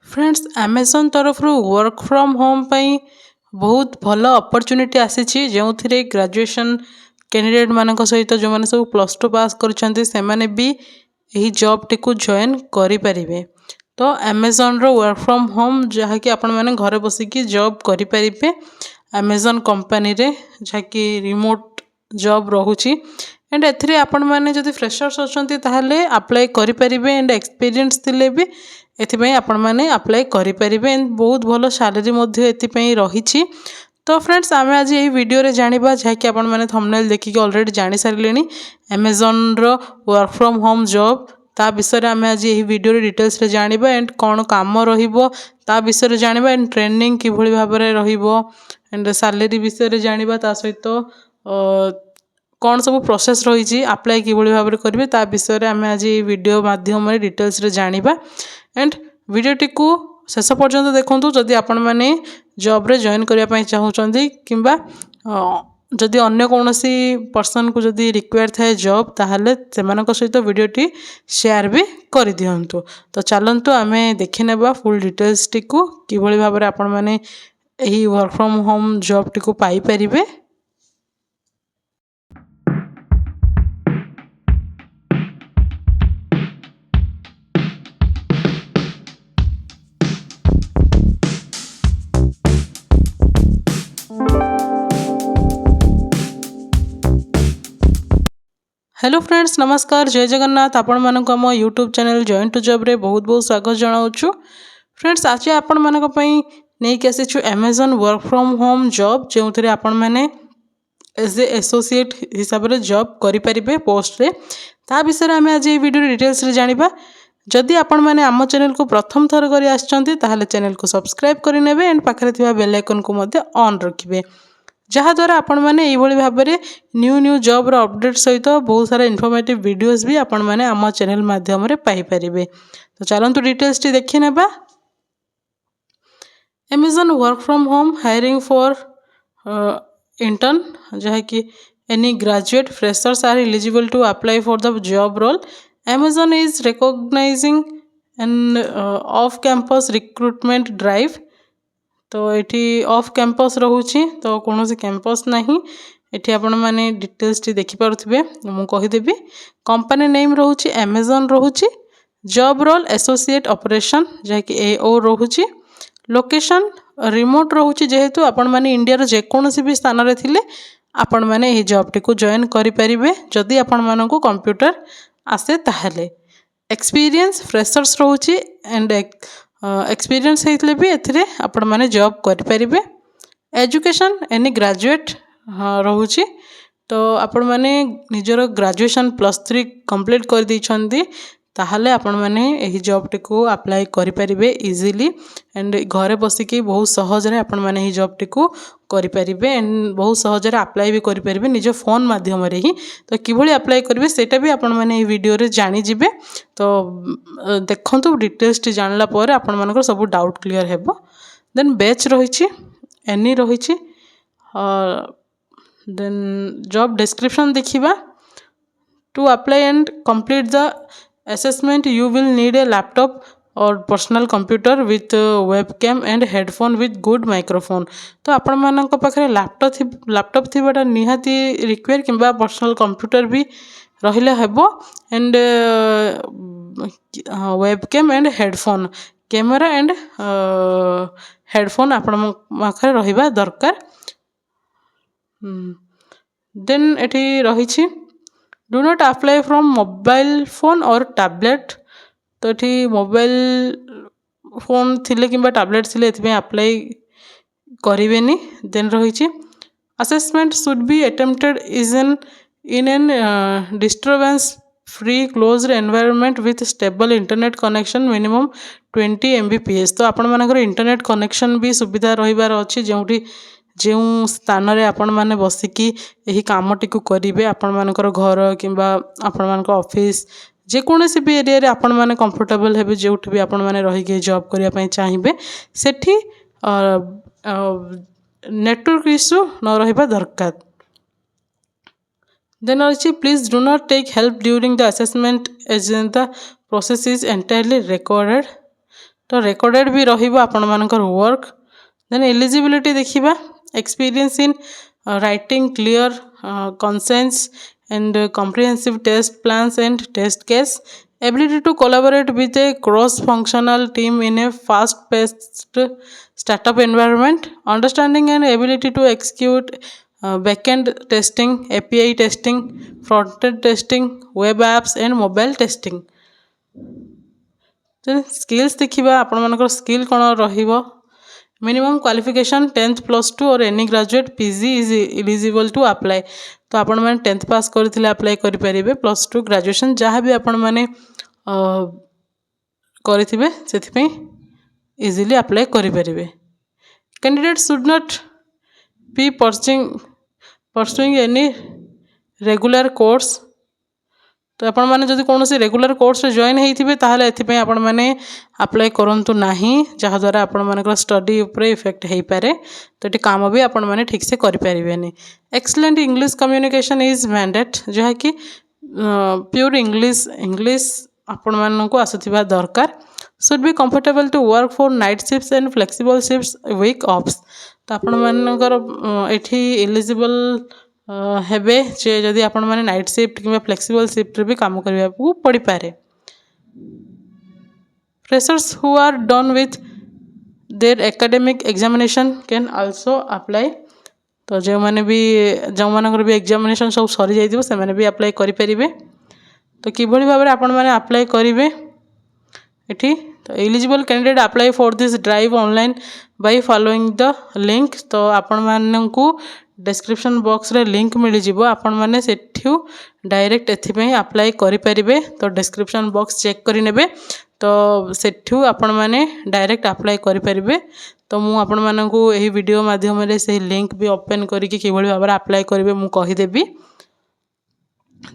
Friends Amazon तरफ work from home पाई बहुत भल अपॉर्चुनिटी आसी जो ग्रेजुएशन कैंडिडेट मान सहित जो मैंने सब प्लस टू पास कर भी यही जॉब टी जॉइन करें। तो अमेजन रो वर्क फ्रॉम होम जहाँकि आपण मैंने घर बसिकी जॉब करें अमेजन कंपनी रे जहाँकि रिमोट जॉब रोची एंड एथिरे आपण मैंने जदि फ्रेशर्स अच्छा ताहले अप्लाई करें एंड एक्सपीरियंस थिले भी एथिपाई आपण मैंने अप्लाई करें एंड बहुत भल सैलरी एथिपाई रही। तो फ्रेंड्स आम आज यही वीडियो रे जानिबा जहाँकि आपण मैंने थंबनेल देखिक ऑलरेडी जानी सारे अमेजन रो वर्क फ्रॉम होम जॉब ता विषय आम आज यही वीडियो रे डिटेल्स रे जानिबा एंड कौन काम रहिबो ता विषय रे जानिबा एंड ट्रेनिंग किभली भाव में रहिबो एंड सैलरी विषय रे जानिबा ता सहित कौन सब प्रोसेस रही अप्लाई किभली भाव में करेंगे ता विषय आम आज ये वीडियो माध्यम डिटेल्स रे जानिबा एंड वीडियोटी को शेष पर्यंत देखूँ जदि आपण मैंने जॉब रे जॉइन करने चाहूँगी किंबा जदि अन्य कौन पर्सन को जदि रिक्वायर थाए जॉब ताहले सेमानक सहित वीडियोटी शेयर भी कर दिंतु। तो चलतु आम देखने फुल डिटेल्स टी को किभली भाव में आपण मैंने यही work from home job T को पाई परिबे। हेलो फ्रेंड्स नमस्कार जय जगन्नाथ आपण मानक आम YouTube channel join to job रे बहुत बहुत स्वागत जनाऊँ। फ्रेंड्स आज आपण मानक पई नहीं आसीचु Amazon work from home job जो थे आपण मैंने एज ए एसोसिएट हिसाब से जॉब करें पोस्ट रे ता विषय आम आज ये वीडियो डिटेल्स रे जानिबा। जदि आपण मैंने आम चैनल को प्रथम थर कर आसछंती चैनल को सब्सक्राइब करें एंड पाखे थिबा बेल आइकन को मध्य ऑन रखिए जहाँद्वारा आपण मैंने यही भाव में न्यू न्यू जॉब रो अपडेट सहित बहुत सारा इनफॉर्मेटिव वीडियोस भी आपण मैंने आम चैनल माध्यम पाई परिबे। तो चलतु डिटेल्स टी देखि नेबा। Amazon work from home hiring for intern जहाँ कि any graduate freshers are eligible to apply for the job role. Amazon is recognizing an off campus recruitment drive. तो ये ऑफ कैंपस रोचे तो कौन से कैंपस नहीं ये आपण मैंने डिटेल्स टी देखिपे मुझे कहीदेवी। कंपनी नेम रोचे अमेजन रोचे जॉब रोल एसोसिएट ऑपरेशन जहाँ कि AO रोचे लोकेशन रिमोट रोचे जेहेतु आपण मैंने इंडिया जेकोसी भी स्थान रे थिले आपण मैंने यही जॉब टी को जॉइन करें जदि आपण मानक कंप्यूटर आसे ताहले। एक्सपीरियंस फ्रेशर्स रोचे एंड एक्सपीरियंस होते भी एथिरे आपण मैंने जॉब करें। एजुकेशन एनी ग्रेजुएट रोचे तो आपण मैंने निजर ग्रेजुएशन +3 कंप्लीट कर देइछंती ताहले आपण मैंने यही जॉब टी को अप्लाई करें इजीली एंड घरे बसिकी बहुत सहज रे आपण मैंने यही जॉब टी को करें एंड बहुत सहज रे अप्लाई भी करें निज फोन माध्यम रे ही। तो किभली अप्लाई करेंगे सेटा भी आपण मैंने वीडियो रे जानी जिबे। तो देखंतु डिटेल्स टी जानला पर आपण मानकर सब डाउट क्लियर हेबो। देन बैच रही एनी रही देन जॉब डिस्क्रिप्शन देखिबा। To apply and complete the assessment you will need a laptop और personal computer with webcam and headphone with good microphone. तो आपण मानक पाखरे लैपटॉप थिबाटा निहाती रिक्वायर किंबा पर्सनल कंप्यूटर भी रहिले हेबो and webcam and headphone camera and headphone आपण पाखरे रहिबा दरकार। देन एठी रही do not apply from mobile phone और टैबलेट। तो ये मोबाइल फोन थिले किंबा टैबलेट थिले एथि अप्लाई करें। देन रही assessment should be attempted in an disturbance free closed environment with stable internet connection minimum 20 Mbps। तो आपण मानकर इंटरनेट कनेक्शन भी सुविधा रहिबार अछि जो स्थान रे आपण माने बसिकी यही काम टी को करेंगे आपण मानकर घर किंबा आपण मानकर ऑफिस जेकोसी भी एरिया रे आपण माने कंफर्टेबल हेबे जो भी आपण माने रही जॉब करिया पई चाहिए सेठी नेटवर्क इश्यू न रहिबा दरकार। देन अच्छी please do not take help during the assessment as the process is entirely recorded. तो रेकर्डेड भी रहिबो आपण मानकर वर्क। देन एलिजिबिलिटी देखिबा experience in writing clear concise and comprehensive test plans and test case, ability to collaborate with a cross functional team in a fast paced startup environment, understanding and ability to execute backend testing, API testing, front end testing, web apps and mobile testing। Skills देखिबा आपण मानकर skill कोन रहिबो। Minimum qualification 10th +2 और any graduate PG is eligible to apply. तो आपण माने 10th पास करथिले apply करि परिबे, +2 ग्रेजुएशन जहाँ भी आपण माने करिथिबे सेथि पे इजीली अप्लाई करि परिबे। Candidate should not be pursuing any regular course. तो आपण माने जदि कोनोसी रेगुलर कोर्स रे जॉइन हेइथिबे ताहाले एथिपे आपण माने अप्लाई करंतु नाही, जहा द्वारा आपण मानकर स्टडी ऊपर इफेक्ट हेइ पारे। तो एटी काम भी आपण माने ठीक से करि परिबेनी। Excellent English communication is mandate, जहा कि प्योर इंग्लिश आपण माननको आसुथिबा दरकार। Should be comfortable to work for night shifts and flexible shifts week offs. तो आपण मानकर एठी एलिजिबल हेबे जे जदि आपण माने नाइट शिफ्ट किंबा फ्लेक्सिबल शिफ्ट रे भी काम करबा को पड़ी पारे। Freshers who are done with their academic examination can also apply. तो जो माने भी एग्जामिनेशन सब सरी जाइदिबो से माने भी अप्लाई करि परिबे। तो किभଳି भाबरे आपण माने अप्लाई करिवे एठी। तो eligible candidate apply for this drive online by following the link. तो आपण माननकु डिस्क्रिप्शन बॉक्स रे लिंक मिली जिवो, आपण माने सेठू डायरेक्ट एथिपे अप्लाई करि परिबे। तो डिस्क्रिप्शन बॉक्स चेक करि नेबे, तो सेठू आपण माने डायरेक्ट अप्लाई करि परिबे। तो मु आपण माननकु एही वीडियो माध्यम रे से लिंक भी ओपन करि कि किभଳି भाबरे अप्लाई करिवे मु कहि देबी।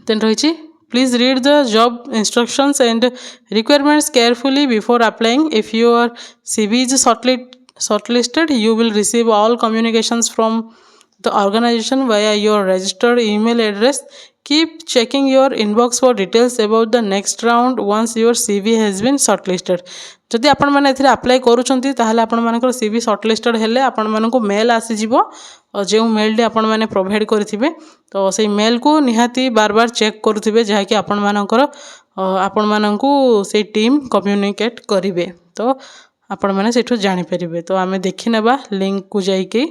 देन रहिछि please read the job instructions and requirements carefully before applying. If your CV is shortlisted, you will receive all communications from the organization via your registered email address. Keep checking your inbox for details about the next round once your CV has been shortlisted. जदि आपण माने एथिरे apply करूछंती ताहाले आपण मानकर CV shortlisted हेले आपण मानकु mail आसी जिवो, और जे मेल डी आपण माने प्रोवाइड करथिबे तो सेही मेल को निहाती बार बार चेक करूथिबे, जहा कि आपण मानकर आपण मानकु सेही टीम कम्युनिकेट करिवे। तो आपण माने सेठु जानि परिबे। तो आमे देखि नेबा लिंक को जाई के।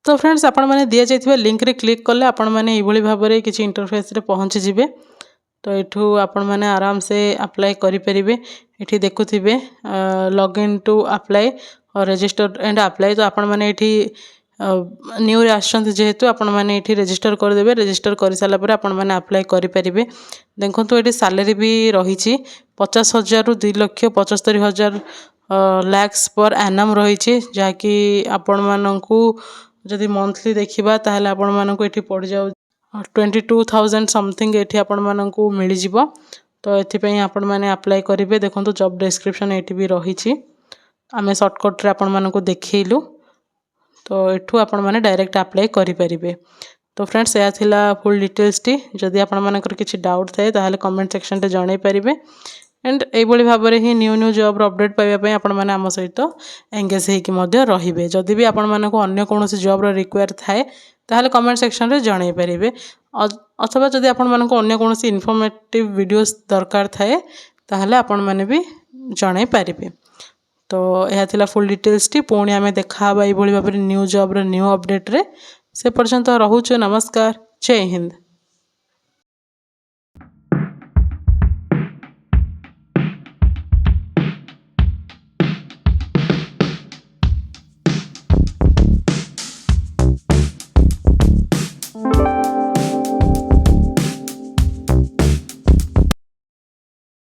तो फ्रेंड्स आपण माने दिया जाइथिबा लिंक रे क्लिक करले आपण माने एभଳି भाबरे किछि इंटरफेस रे पहुंची जिवे। तो एठू आपण माने आराम से अप्लाई करि परिबे। एठी देखुथिबे लॉगिन टू अप्लाई और रजिस्टर एंड अप्लाई। तो आपण माने एठी न्यू रे आछंती जेहेतु आपण माने एठी रजिस्टर कर देबे। रजिस्टर करि साला पर आपण माने अप्लाई करि परिबे। देखंतु एठी सैलरी भी रहिछि 50,000 रु 2,75,000 लाख्स पर एनम रहिछि, जहा कि आपण माननकु जदि मंथली देखिबा ताहाले आपण माननकु एठी पड़ जाउ 22,000 समथिंग एठी आपण माननकु मिली जिवो। तो एथि पई आपण माने अप्लाई करिवे। देखंतु जॉब डिस्क्रिप्शन एठी भी रहिछि, आमे शॉर्टकट रे आपण माननकु देखैलु। तो एठू आपण माने डायरेक्ट अप्लाई करि परिबे। तो फ्रेंड्स या थिला फुल डिटेल्स टी। जदि आपण मानकर किछि डाउट थाए ताहाले कमेंट सेक्शन रे जणाई परिबे। एंड एभଳି भाबरे ही न्यू जॉब अपडेट पाइबा पई आपण माने हम सहित एंगेज हेकि मध्य रहिबे। जदि भी आपण मानकु अन्य कोनोसी जॉब रो रिक्वायर थाए ताहाले कमेंट सेक्शन रे जणाई परिबे, अथवा जदि आपण मानकु अन्य कोनोसी इन्फॉर्मेटिव वीडियोस दरकार थाए ताहाले आपण माने भी जणाई परिबे। तो यह थिला फुल डिटेल्स टी। पुणी आमे देखा हबा एभଳି भाबरे न्यू जॉब रो न्यू अपडेट रे। से पर्यंत रहुछु। नमस्कार, जय हिंद।